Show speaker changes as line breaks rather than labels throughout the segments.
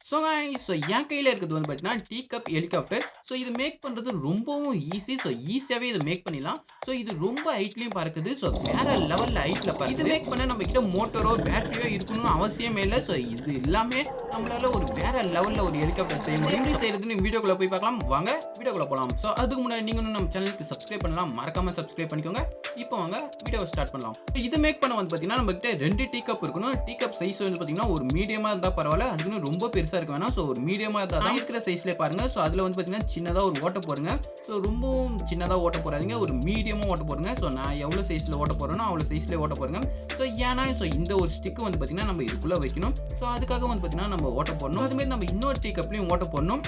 என் கையில இருக்கிறது வந்து பார்த்தீங்கன்னா, டீ கப் ஹெலிகாப்டர். இது மேக் பண்றது ரொம்பவும் ஈஸி. ஈஸியாவே இத மேக் பண்ணிடலாம். இது ரொம்ப ஹைட்லயும் பறக்குது. வேற லெவல்ல ஹைட்ல பறக்குது. இது மேக் பண்ண நம்மகிட்ட மோட்டாரோ, பேட்டரியோ இருக்கணும்னு அவசியமே இல்ல. இது எல்லாமே நம்மளால ஒரு வேற லெவல்ல ஒரு ஹெலிகாப்டர் செய்ய முடியும். எப்படி செய்றதுன்னு வீடியோக்குள்ள போய் பார்க்கலாம். வாங்க வீடியோக்குள்ள போலாம். அதுக்கு முன்னாடி நீங்க இன்னும் நம்ம சேனலுக்கு சப்ஸ்கிரைப் பண்ணலாம். மறக்காம சப்ஸ்கிரைப் பண்ணிக்கோங்க. இப்போ வாங்க வீடியோவ ஸ்டார்ட் பண்ணலாம். இது மேக் பண்ண வந்து பார்த்தீங்கன்னா, நம்மகிட்ட 2 டீ கப் இருக்கணும். டீ கப் சைஸ் வந்து பார்த்தீங்கன்னா, ஒரு மீடியமா இருந்தா பரவால்ல. அதுக்குன்னு ரொம்ப பெருசா இருக்க வேணாம். ஒரு மீடியமா இருந்தா தான் இருக்கிற சைஸ்லயே பாருங்க. அதுல வந்து பார்த்தீங்கன்னா, சின்னதா ஒரு ஓட்ட போடுங்க. ரொம்பவும் சின்னதா ஓட்ட போடாதீங்க. ஒரு மீடியமா ஓட்ட போடுங்க. நான் எவ்வளவு சைஸ்ல ஓட்ட போறேனோ அவ்வளவு சைஸ்லயே ஓட்ட போடுங்க. ஏன்னா இந்த ஒரு ஸ்டிக் வந்து பார்த்தீங்கன்னா, நம்ம இதுக்குள்ள வைக்கணும். அதுக்காக வந்து பார்த்தீங்கன்னா, நம்ம ஓட்ட போடணும். அதே மாதிரி நம்ம இன்னொரு டீ கப்லயும் ஓட்ட போடணும்.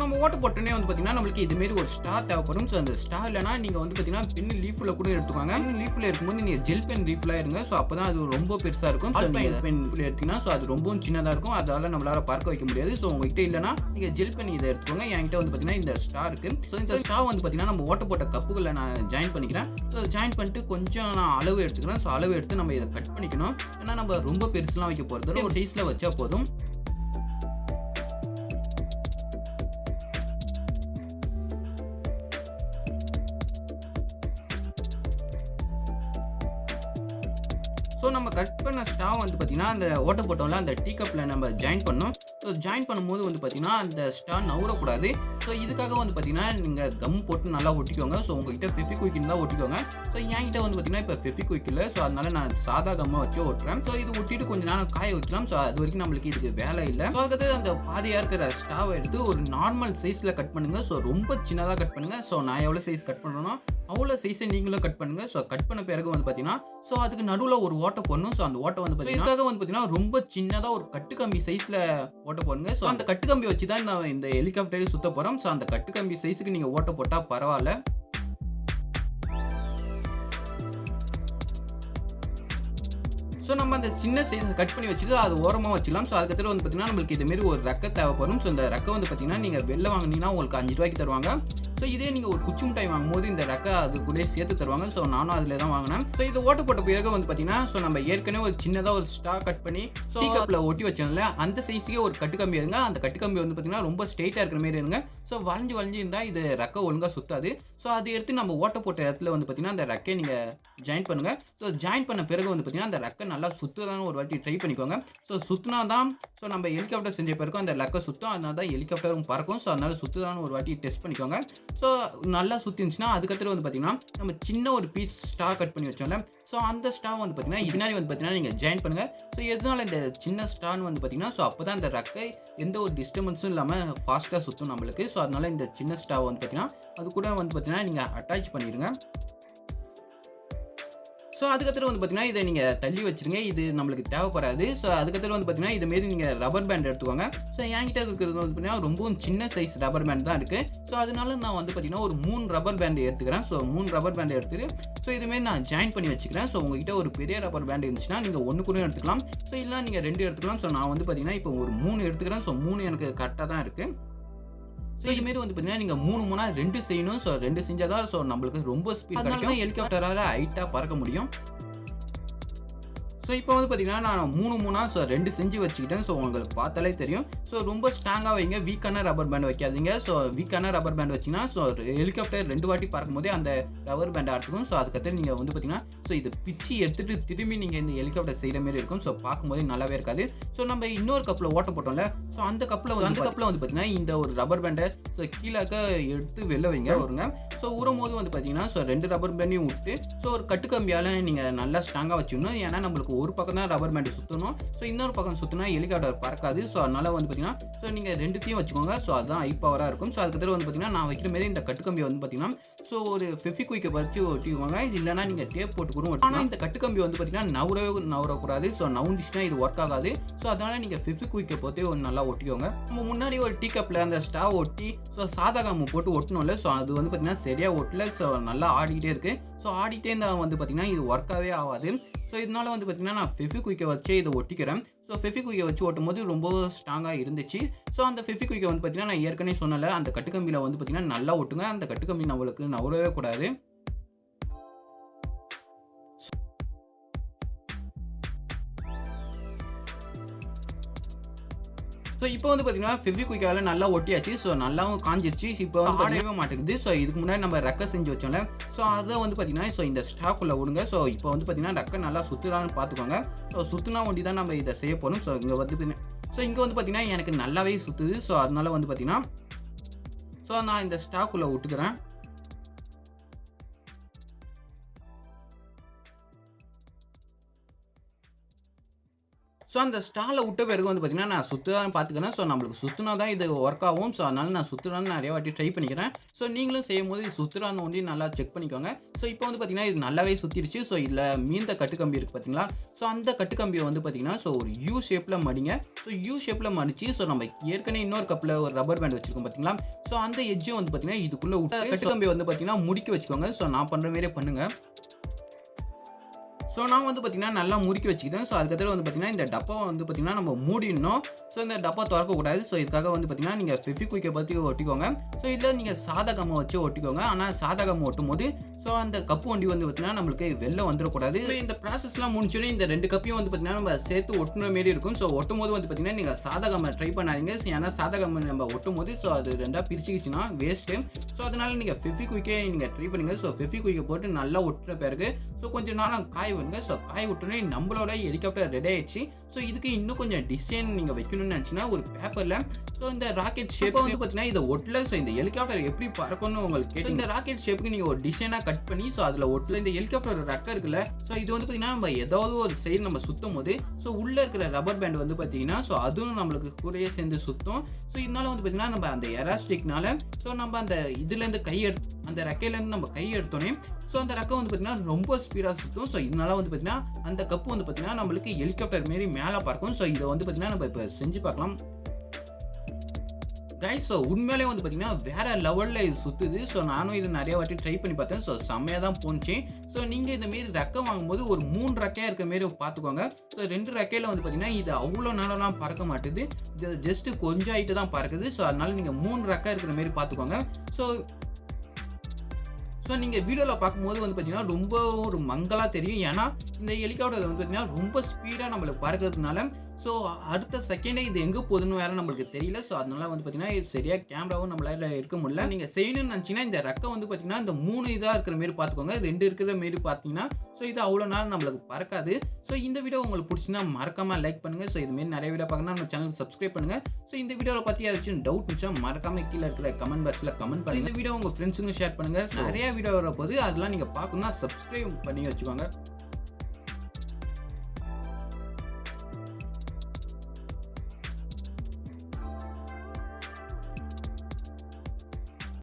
நம்ம ஓட்ட போட்டோனே வந்து பார்த்தீங்கன்னா, நம்மளுக்கு இது மாரி ஒரு ஸ்டார் தேவைப்படும். அந்த ஸ்டார் இல்லன்னா நீங்க வந்து பார்த்தீங்கன்னா, பென் லீஃப்ல கூட எடுத்துக்கோங்க. லீஃப்ல இருக்கும்போது நீங்க ஜெல் பென் லீஃப்ல எடுங்க. அப்பதான் அது ரொம்ப பெருசா இருக்கும். நீங்க பென் எடுத்தீங்கன்னா, அது ரொம்பவும் சின்னதா இருக்கும். அதால நம்மளால பறக்க வைக்க முடியாது. உங்ககிட்ட இல்லன்னா நீங்க ஜெல் பென் இத எடுத்துக்கோங்க. என்கிட்ட வந்து பார்த்தீங்கன்னா, இந்த ஸ்டார் இருக்கு. இந்த ஸ்டார் வந்து பார்த்தீங்கன்னா, நம்ம ஓட்ட போட்ட கப்புகள நான் ஜாயின் பண்ணிக்கிறேன். ஜாயின் பண்ணிட்டு கொஞ்சம் நான் அளவு எடுத்துக்கிறேன். அளவு எடுத்து நம்ம இத கட் பண்ணிக்கணும். ஏன்னா நம்ம ரொம்ப பெருசுலாம் வைக்க போறது ஒரு சைஸ்ல வச்சா போதும். நம்ம கட் பண்ண ஸ்டாவ் வந்து பார்த்தீங்கன்னா, அந்த ஓட்ட போட்டோம்ல அந்த டீ கப்ல நம்ம ஜாயின் பண்ணணும். ஜாயின் பண்ணும்போது வந்து பார்த்தீங்கன்னா, அந்த ஸ்டா நவுறக்கூடாது. இதுக்காக வந்து பார்த்தீங்கன்னா, நீங்க கம் போட்டு நல்லா ஒட்டிக்கோங்க. உங்ககிட்ட ஃபெவிக்விக் இருந்தா ஒட்டிக்கோங்க. என்கிட்ட வந்து பார்த்தீங்கன்னா, இப்ப ஃபெவிக்விக் இல்ல. அதனால நான் சாதா கம்ம வச்சு ஒட்டுறேன். இது ஒட்டிட்டு கொஞ்ச நேரம் காய வைக்கலாம். அது வரைக்கும் நம்மளுக்கு இதுக்கு வேலை இல்ல. அதுக்கு அந்த பாதியா இருக்கிற ஸ்டாவ எடுத்து ஒரு நார்மல் சைஸ்ல கட் பண்ணுங்க. ரொம்ப சின்னதா கட் பண்ணுங்க. நான் எவ்வளவு சைஸ் கட் பண்றேனோ அவ்வளோ சைஸை நீங்களும் கட் பண்ணுங்க. கட் பண்ண பிறகு வந்து பார்த்தீங்கன்னா, அதுக்கு நடுவுல ஒரு ஓட்டை போடணும். அந்த ஓட்டை வந்து பார்த்தீங்கன்னா, இதுக்காக வந்து பார்த்தீங்கன்னா, ரொம்ப சின்னதா ஒரு கட்டுக்கம்பி சைஸ்ல ஓட்டை போடுங்க. அந்த கட்டுக்கம்பி வச்சு தான் நான் இந்த ஹெலிகாப்டரை சுத்த போறோம். அந்த கட்டுக்கம்பி சைஸ்க்கு நீங்க ஓட்டை போட்டா பரவால்ல. நம்ம அந்த சின்ன சைஸ் கட் பண்ணி வச்சுட்டு அது ஓரமா வச்சுக்கலாம். அதுக்கப்புறம் வந்து பார்த்தீங்கன்னா, நம்மளுக்கு இது மாரி ஒரு ரெக்கை தேவைப்படும். இந்த ரெக்கை வந்து பார்த்தீங்கன்னா, நீங்க வெளில வாங்குனீங்கன்னா உங்களுக்கு ₹5 தருவாங்க. இதே நீங்க ஒரு குச்சி மிட்டாய் வாங்கும்போது இந்த ரெக்கை அதுக்குள்ளேயே சேர்த்து தருவாங்க. நானும் அதில தான் வாங்கினேன். இது ஓட்ட போட்ட பிறகு வந்து பார்த்தீங்கன்னா, நம்ம ஏற்கனவே ஒரு சின்னதா ஒரு ஸ்டார் கட் பண்ணி டீ கப்ல ஒட்டி வச்சோம்ல, அந்த சைஸ்க்கே ஒரு கட்டுக்கம்பி எடுங்க. அந்த கட்டுக்கம்பி வந்து பார்த்தீங்கன்னா, ரொம்ப ஸ்ட்ரெயிட்டா இருக்கிற மாரி எடுங்க. வளைஞ்சு வளைஞ்சு இருந்தா இது ரெக்கை ஒழுங்கா சுத்தாது. அதை எடுத்து நம்ம ஓட்ட போட்ட இடத்துல வந்து பார்த்தீங்கன்னா, அந்த ரெக்கைய நீங்க ஜாயின் பண்ணுங்க. ஜாயின் பண்ண பிறகு வந்து பார்த்தீங்கன்னா, அந்த ரெக்கை நல்லா சுத்துதான்னு ஒரு வாட்டி ட்ரை பண்ணிக்கோங்க. சுத்துனா தான் நம்ம ஹெலிகாப்டர் செஞ்ச பிறகு அந்த ரெக்கை சுத்தும். அதனால தான் ஹெலிகாப்டரும் பறக்கும். அதனால சுத்துதான்னு ஒரு வாட்டி டெஸ்ட் பண்ணிக்கோங்க. நல்லா சுத்திருந்துச்சுன்னா அதுக்கப்புறம் வந்து பார்த்தீங்கன்னா, நம்ம சின்ன ஒரு பீஸ் ஸ்டார் கட் பண்ணி வச்சோம்ல, அந்த ஸ்டார் வந்து பார்த்தீங்கன்னா, பின்னாடி வந்து பார்த்தீங்கன்னா நீங்க ஜாயின் பண்ணுங்க. எதனால இந்த சின்ன ஸ்டார்னு வந்து பார்த்தீங்கன்னா, அப்பதான் அந்த ரெக்கை எந்த ஒரு டிஸ்டர்பன்ஸும் இல்லாம ஃபாஸ்ட்டா சுத்தும் நம்மளுக்கு. அதனால இந்த சின்ன ஸ்டார் வந்து பார்த்தீங்கன்னா, அது கூட வந்து பார்த்தீங்கன்னா நீங்க அட்டாச் பண்ணிடுங்க. அதுக்கப்புறம் வந்து பார்த்தீங்கன்னா, இதை நீங்க தள்ளி வச்சுருங்க. இது நம்மளுக்கு தேவைப்படாது. அதுக்கப்புறம் வந்து பார்த்தீங்கன்னா, இது மாரி நீங்க ரப்பர் பேண்ட் எடுத்துக்கோங்க. என்கிட்ட இருக்கிறது வந்து பார்த்தீங்கன்னா, ரொம்பவும் சின்ன சைஸ் ரப்பர் பேண்ட் தான் இருக்கு. அதனால நான் வந்து பார்த்தீங்கன்னா, ஒரு 3 ரப்பர் பேண்ட் எடுத்துக்கிறேன். 3 ரப்பர் பேண்ட் எடுத்துட்டு, இது மாரி நான் ஜாயின் பண்ணி வச்சுக்கிறேன். உங்ககிட்ட ஒரு பெரிய ரப்பர் பேண்ட் இருந்துச்சுன்னா, நீங்க 1 கூட எடுத்துக்கலாம். இல்ல நீங்க 2 எடுத்துக்கலாம். நான் வந்து பார்த்தீங்கன்னா, இப்போ ஒரு 3 எடுத்துக்கிறேன். 3 எனக்கு கரெக்ட்டா தான் இருக்கு. இது மாரி வந்து பார்த்தீங்கன்னா, நீங்க 3 மூணா 2 செய்யணும். 2 செஞ்சா தான் நம்மளுக்கு ரொம்ப ஸ்பீட் கிடைக்கும். ஹெலிகாப்டரால ஹைட்டா பறக்க முடியும். இப்போ வந்து பார்த்தீங்கன்னா, நான் 3 மூணா 2 செஞ்சு வச்சுக்கிட்டேன். உங்களுக்கு பார்த்தாலே தெரியும். ரொம்ப ஸ்ட்ராங்கா வைங்க. வீக்கான ரப்பர் பேண்ட் வைக்காதீங்க. வீக்கான ரப்பர் பேண்ட் வச்சீங்கன்னா, ஹெலிகாப்டர் 2 வாட்டி பறக்கும்போதே அந்த ரப்பர் பேண்ட் அறுத்துக்கும். அதுக்கப்புறம் நீங்க வந்து பார்த்தீங்கன்னா, இது பிச்சு எடுத்துட்டு திரும்பி நீங்க இந்த ஹெலிகாப்டர் செய்ற மாரி இருக்கும். பார்க்கும்போதே நல்லாவே இருக்காது. நம்ம இன்னொரு கப்ல ஓட்ட போட்டோம்ல, அந்த கப்ல வந்து பார்த்தீங்கன்னா, இந்த ஒரு ரப்பர் பேண்ட கீழாக்க எடுத்து வெளில வைங்க வருங்க. ஊறும்போது வந்து பார்த்தீங்கன்னா, 2 ரப்பர் பேண்டையும் விட்டு, ஒரு கட்டுக்கம்பியால நீங்க நல்லா ஸ்ட்ராங்கா வச்சுக்கணும். ஏன்னா நம்மளுக்கு ஒரு பக்கம் தான் ரப்பர் பேண்ட் சுத்தணும். இன்னொரு பக்கம் சுத்தினா ஹெலிகாப்டர் பறக்காது. அதனால வந்து பார்த்தீங்கன்னா, நீங்க 2த்தையும் வச்சுக்கோங்க. அதுதான் ஹை பவரா இருக்கும். அதுக்கப்புறம் வந்து பார்த்தீங்கன்னா, நான் வைக்கிற மாரி இந்த கட்டுக்கம்பியை வந்து பார்த்தீங்கன்னா, ஒரு ஃபெவிக்விக் வச்சு ஒட்டிக்குவாங்க. இல்லைன்னா நீங்க டேப் போட்டு கூட ஒட்டலாம். ஆனா இந்த கட்டுக்கம்பி வந்து பார்த்தீங்கன்னா, நவுறக்கூடாது. நவுந்துச்சுன்னா இது ஒர்க் ஆகாது. அதனால நீங்க ஃபெவிக்விக்கை போட்டு நல்லா ஒட்டிக்கோங்க. நம்ம முன்னாடி ஒரு டீ கப்ல அந்த ஸ்டாவ் ஒட்டி சாதா கம் போட்டு ஒட்டணும்ல. அது வந்து பார்த்தீங்கன்னா சரியா ஒட்டல. நல்லா ஆடிக்கிட்டே இருக்கு. ஆடிட்டே இருந்தா வந்து பார்த்தீங்கன்னா, இது ஒர்க்காவே ஆகாது. ஸோ இதனால வந்து பார்த்தீங்கன்னா நான் ஃபெவிக்விக்கை வச்சே இதை ஒட்டிக்கிறேன். ஸோ ஃபெவிக்விக்கை வச்சு ஒட்டும்போது ரொம்ப ஸ்ட்ராங்காக இருந்துச்சு. ஸோ அந்த ஃபெவிக்விக்கை வந்து பார்த்தீங்கன்னா நான் ஏற்கனவே சொன்னல, அந்த கட்டுக்கம்பியில் வந்து பார்த்தீங்கன்னா நல்லா ஒட்டுங்க. அந்த கட்டுக்கம்பி நம்மளுக்கு நவரவே கூடாது. ஸோ இப்போ வந்து பார்த்தீங்கன்னா ஃபெவிக்விக்கால நல்லா ஒட்டியாச்சு. ஸோ நல்லாவும் காஞ்சிருச்சு. இப்போ வந்து ஆடவே மாட்டேங்குது. ஸோ இதுக்கு முன்னாடி நம்ம ரெக்கை செஞ்சு வச்சோம்ல, ஸோ அதை வந்து பார்த்தீங்கன்னா ஸோ இந்த ஸ்டாக்குள்ளே விடுங்க. ஸோ இப்போ வந்து பார்த்தீங்கன்னா ரெக்கை நல்லா சுற்றுலான்னு பார்த்துக்கோங்க. ஸோ சுற்றுனா ஒண்டி தான் நம்ம இதை செய்ய போகிறோம். ஸோ இங்கே வந்து பார்த்தீங்கன்னா எனக்கு நல்லாவே சுற்றுது. ஸோ அதனால வந்து பார்த்தீங்கன்னா ஸோ நான் இந்த ஸ்டாக்குள்ளே விட்டுக்கிறேன். ஸோ அந்த ஸ்டாலில் விட்ட பிறகு வந்து பார்த்தீங்கன்னா நான் சுற்றுலான்னு பார்த்துக்கிறேன். ஸோ நம்மளுக்கு சுற்றுனா தான் இது ஒர்க் ஆகும். ஸோ அதனால நான் சுற்றுலான்னு நிறைய வாட்டி ட்ரை பண்ணிக்கிறேன். ஸோ நீங்களும் செய்யும்போது இது சுற்றுலான்னு ஒண்டி நல்லா செக் பண்ணிக்கோங்க. ஸோ இப்போ வந்து பார்த்தீங்கன்னா இது நல்லாவே சுற்றிருச்சு. ஸோ இதில் மீந்த கட்டுக்கம்பி இருக்குது பார்த்தீங்களா? ஸோ அந்த கட்டுக்கம்பியை வந்து பார்த்தீங்கன்னா ஸோ ஒரு யூ ஷேப்பில் மடிங்க. ஸோ யூ ஷேப்பில் மடிச்சு ஸோ நம்ம ஏற்கனவே இன்னொரு கப்பில் ஒரு ரப்பர் பேண்ட் வச்சுருக்கோம் பார்த்தீங்களா? ஸோ அந்த எட்ஜும் வந்து பார்த்தீங்கன்னா இதுக்குள்ளே விட்டு கட்டுக்கம்பியை வந்து பார்த்தீங்கன்னா முடுக்கி வச்சுக்கோங்க. ஸோ நான் பண்ணுற மாதிரியே பண்ணுங்கள். ஸோ நான் வந்து பார்த்தீங்கன்னா நல்லா முறுக்கி வச்சுக்கிட்டேன். ஸோ அதுக்கப்புறம் வந்து பார்த்தீங்கன்னா இந்த டப்பாவை வந்து பார்த்தீங்கன்னா நம்ம மூடிடணும். ஸோ இந்த டப்பா திறக்கக்கூடாது. ஸோ இதுக்காக வந்து பார்த்தீங்கன்னா நீங்கள் ஃபெவிக்விக்கை பற்றி ஒட்டிக்கோங்க. ஸோ இதில் நீங்கள் சாதா கம்மை வச்சு ஒட்டிக்கோங்க. ஆனால் சாதா கம்மை ஒட்டும் போது ஸோ அந்த கப்பு வண்டி வந்து பார்த்தீங்கன்னா நம்மளுக்கு வெளில வந்துடக்கூடாது. ஸோ இந்த ப்ராசஸ்லாம் முடிச்சோடனே இந்த 2 கப்பையும் வந்து பார்த்தீங்கன்னா நம்ம சேர்த்து ஒட்டுற மாரி இருக்கும். ஸோ ஒட்டும் போது வந்து பார்த்தீங்கன்னா நீங்கள் சாதா கம்மை ட்ரை பண்ணாதீங்க. ஏன்னா சாதா கம்மை நம்ம ஒட்டும் போது ஸோ அது ரெண்டாக பிரிச்சுக்கிச்சுன்னா வேஸ்ட்டு. ஸோ அதனால் நீங்கள் ஃபெவிக்விக்கே நீங்கள் ட்ரை பண்ணுங்கள். ஸோ ஃபெவிக்விக்கை போட்டு நல்லா ஒட்டுற பிறகு ஸோ கொஞ்சம் நேரம் காய விடுங்க. ஸோ காய விட்டோன்னே நம்மளோட ஹெலிகாப்டர் ரெடி ஆயிடுச்சு. ஸோ இதுக்கு இன்னும் கொஞ்சம் டிசைன் நீங்கள் வைக்கணும்னு நினச்சிங்கன்னா ஒரு பேப்பரில் ஸோ இந்த ராக்கெட் ஷேப் வந்து பார்த்தீங்கன்னா இதை ஒட்டல. ஸோ இந்த ஹெலிகாப்டர் எப்படி பறக்கணும்னு உங்களுக்கு கேட்டு இந்த ராக்கெட் ஷேப்புக்கு நீங்கள் ஒரு டிசைனாக கட் பண்ணி ஸோ அதில் ஒட்டல. இந்த ஹெலிகாப்டர் ரெக்கை இருக்குல்ல, ஸோ இது வந்து பார்த்தீங்கன்னா நம்ம ஏதாவது ஒரு சைடு நம்ம சுற்றும் போது ஸோ உள்ளே இருக்கிற ரப்பர் பேண்ட் வந்து பார்த்தீங்கன்னா ஸோ அதுவும் நம்மளுக்கு கூடயே சேர்ந்து சுற்றும். ஸோ இதனால வந்து பார்த்தீங்கன்னா நம்ம அந்த எலாஸ்டிக்னால ஸோ நம்ம அந்த இதுலேருந்து அந்த ரெக்கையிலேருந்து நம்ம கை எடுத்தோன்னே ஸோ அந்த ரெக்கை வந்து பார்த்தீங்கன்னா ரொம்ப ஸ்பீடாக சுற்றும். ஸோ இதனால வந்து பார்த்தீங்கன்னா அந்த கப்பு வந்து பார்த்தீங்கன்னா நம்மளுக்கு ஹெலிகாப்டர் மாரி மேலே பார்க்கும். ஸோ இதை வந்து பார்த்தீங்கன்னா நம்ம இப்போ செஞ்சு பார்க்கலாம் கைஸ். ஸோ உண்மையிலே வந்து பார்த்தீங்கன்னா வேறு லெவலில் இது சுற்றுது. ஸோ நானும் இது நிறைய வாட்டி ட்ரை பண்ணி பார்த்தேன். ஸோ செம்மையாக தான் போணுச்சு. ஸோ நீங்கள் இந்த மாரி ரெக்கை வாங்கும்போது ஒரு 3 ரெக்கையாக இருக்க மாரி பார்த்துக்கோங்க. ஸோ 2 ரெக்கையில் வந்து பார்த்தீங்கன்னா இது அவ்வளோ நேரம்லாம் பறக்க மாட்டுது. ஜஸ்ட்டு கொஞ்சம் ஹைட்டு தான் பறக்குது. ஸோ அதனால் நீங்கள் 3 ரெக்கை இருக்கிற மாரி பார்த்துக்கோங்க. ஸோ நீங்கள் வீடியோவில் பார்க்கும்போது வந்து பார்த்தீங்கன்னா ரொம்ப ஒரு மங்கலாக தெரியும். ஏன்னா இந்த ஹெலிகாப்டர் வந்து பார்த்தீங்கன்னா ரொம்ப ஸ்பீடாக நம்மளுக்கு பறக்கிறதுனால ஸோ அடுத்த செகண்டே இது எங்கே போகுதுன்னு வேறு நம்மளுக்கு தெரியல. ஸோ அதனால வந்து பார்த்தீங்கன்னா இது சரியாக கேமராவும் நம்மளால் இருக்க முடியல. நீங்கள் செய்யணும்னு நினச்சிங்கன்னா இந்த ரெக்கை வந்து பார்த்தீங்கன்னா இந்த 3 இதாக இருக்கிற மாரி பார்த்துக்கோங்க. 2 இருக்கிற மாரி பார்த்தீங்கன்னா ஸோ இது அவ்வளோ நேரம் நம்மளுக்கு பறக்காது. ஸோ இந்த வீடியோ உங்களுக்கு பிடிச்சின்னா மறக்காமல் லைக் பண்ணுங்கள். ஸோ இதுமாரி நிறைய வீடியோ பார்க்கணும்னா நம்ம சேனலுக்கு சப்ஸ்கிரைப் பண்ணுங்கள். ஸோ இந்த வீடியோவில் பற்றி யாராச்சும் டவுட் இருந்துச்சா மறக்காமல் கீழே இருக்கிற கமெண்ட் பாக்ஸில் கமெண்ட் பண்ணுங்கள். இந்த வீடியோ உங்கள் ஃப்ரெண்ட்ஸுக்கும் ஷேர் பண்ணுங்கள். நிறைய வீடியோ வரப்போது அதெல்லாம் நீங்கள் பார்க்கணும்னா சப்ஸ்கிரைப் பண்ணி வச்சுக்கோங்க.